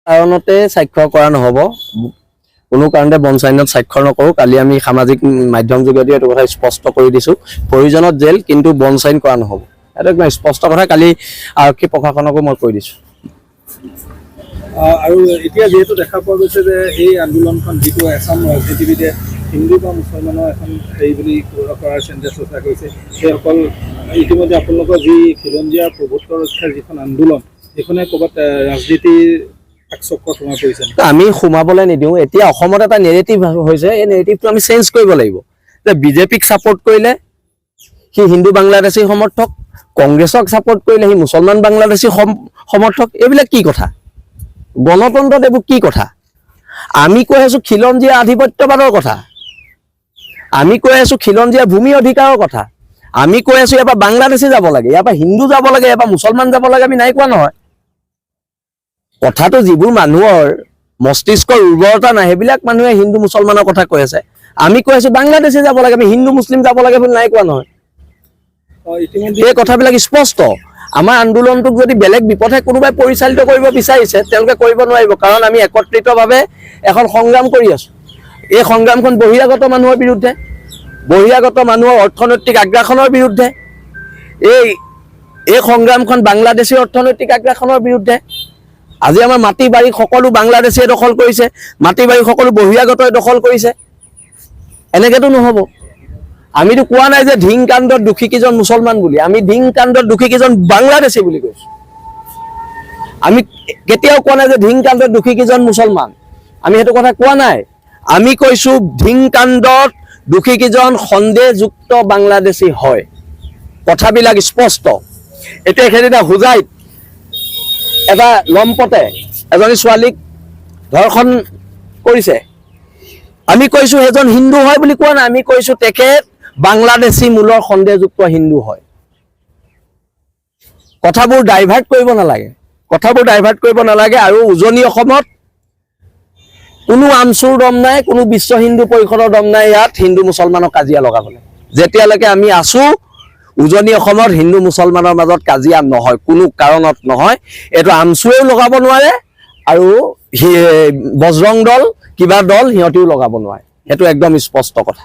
কাৰণতে স্বাক্ষৰ কৰা নহ'ব, কোনো কাৰণতে বনচাইনত স্বাক্ষৰ নকৰোঁ। কালি আমি সামাজিক মাধ্যম যোগেদি এইটো কথা স্পষ্ট কৰি দিছোঁ, প্ৰয়োজনত জেল, কিন্তু বনচাইন কৰা নহ'ব। এইটো একদম স্পষ্ট কথা, কালি আৰক্ষী প্ৰশাসনকো মই কৈ দিছোঁ। আৰু এতিয়া যিহেতু দেখা পোৱা গৈছে যে এই আন্দোলনখন যিটো এছাম ৰাজনীতিবিদে হিন্দু বা মুছলমানৰ এখন হেৰি বুলি কৰাৰ চেষ্টা কৰিছে, সেইসকল ইতিমধ্যে আপোনালোকৰ যি খিলঞ্জীয়া প্ৰভুত্ব ৰক্ষাৰ যিখন আন্দোলন, সেইখনে ক'ৰবাত ৰাজনীতিৰ চক্ৰত সোমাই পৰিছে। আমি সোমাবলৈ নিদিওঁ। এতিয়া অসমত এটা নেৰেটিভ হৈছে, এই নেৰেটিভটো আমি চেঞ্জ কৰিব লাগিব যে বিজেপিক ছাপোৰ্ট কৰিলে সি হিন্দু বাংলাদেশী সমৰ্থক, কংগ্ৰেছক ছাপোৰ্ট কৰিলে সি মুছলমান বাংলাদেশী সমৰ্থক। এইবিলাক কি কথা? গণতন্ত্ৰত এইবোৰ কি কথা? আমি কৈ আছোঁ খিলঞ্জীয়া আধিপত্যবাদৰ কথা, আমি কৈ আছোঁ খিলঞ্জীয়া ভূমি অধিকাৰৰ কথা, আমি কৈ আছোঁ ইয়াৰ পৰা বাংলাদেশী যাব লাগে, ইয়াৰ পৰা হিন্দু যাব লাগে, ইয়াৰ পৰা মুছলমান যাব লাগে। আমি নাই কোৱা নহয়। কথাটো যিবোৰ মানুহৰ মস্তিষ্কৰ উৰ্বৰতা নাই, সেইবিলাক মানুহে হিন্দু মুছলমানৰ কথা কৈ আছে। আমি কৈ আছোঁ বাংলাদেশী যাব লাগে, আমি হিন্দু মুছলিম যাব লাগে বুলি নাই কোৱা নহয়। এই কথাবিলাক স্পষ্ট। আমাৰ আন্দোলনটোক যদি বেলেগ বিপথে কোনোবাই পৰিচালিত কৰিব বিচাৰিছে, তেওঁলোকে কৰিব নোৱাৰিব, কাৰণ আমি একত্ৰিতভাৱে এখন সংগ্ৰাম কৰি আছোঁ। এই সংগ্ৰামখন বহিৰাগত মানুহৰ বিৰুদ্ধে, বহিৰাগত মানুহৰ অৰ্থনৈতিক আগ্ৰাসনৰ বিৰুদ্ধে। এই সংগ্ৰামখন বাংলাদেশী অৰ্থনৈতিক আগ্ৰাসনৰ বিৰুদ্ধে। আজি আমাৰ মাটি বাৰী সকলো বাংলাদেশীয়ে দখল কৰিছে, মাটি বাৰী সকলো বহিৰাগতই দখল কৰিছে। এনেকেতো নহ'ব। আমিতো কোৱা নাই যে ধিং কাণ্ডত দোষী কেইজন মুছলমান বুলি, আমি ধিং কাণ্ডত দোষী কেইজন বাংলাদেশী বুলি কৈছোঁ। আমি কেতিয়াও কোৱা নাই যে ধিং কাণ্ডত দোষী কেইজন মুছলমান, আমি সেইটো কথা কোৱা নাই। আমি কৈছোঁ ধিং কাণ্ডত দোষী কেইজন সন্দেহযুক্ত বাংলাদেশী হয়। কথাবিলাক স্পষ্ট। এতিয়া সেইদিনা হোজাইত এটা লম্পটে এজনী ছোৱালীক ধৰ্ষণ কৰিছে। আমি কৈছোঁ সেইজন হিন্দু হয় বুলি কোৱা নাই, আমি কৈছোঁ তেখেত বাংলাদেশী মূলৰ সন্দেহযুক্ত হিন্দু হয়। কথাবোৰ ডাইভাৰ্ট কৰিব নালাগে, কথাবোৰ ডাইভাৰ্ট কৰিব নালাগে। আৰু উজনি অসমত কোনো আমচুৰ দম নাই, কোনো বিশ্ব হিন্দু পৰিষদৰ দম নাই ইয়াত হিন্দু মুছলমানৰ কাজিয়া লগাবলৈ। যেতিয়ালৈকে আমি আছোঁ, উজনি অসমত হিন্দু মুছলমানৰ মাজত কাজিয়া নহয়, কোনো কাৰণত নহয়। এইটো আমচুৱেও লগাব নোৱাৰে আৰু বজৰং দল কিবা দল সিহঁতেও লগাব নোৱাৰে। সেইটো একদম স্পষ্ট কথা।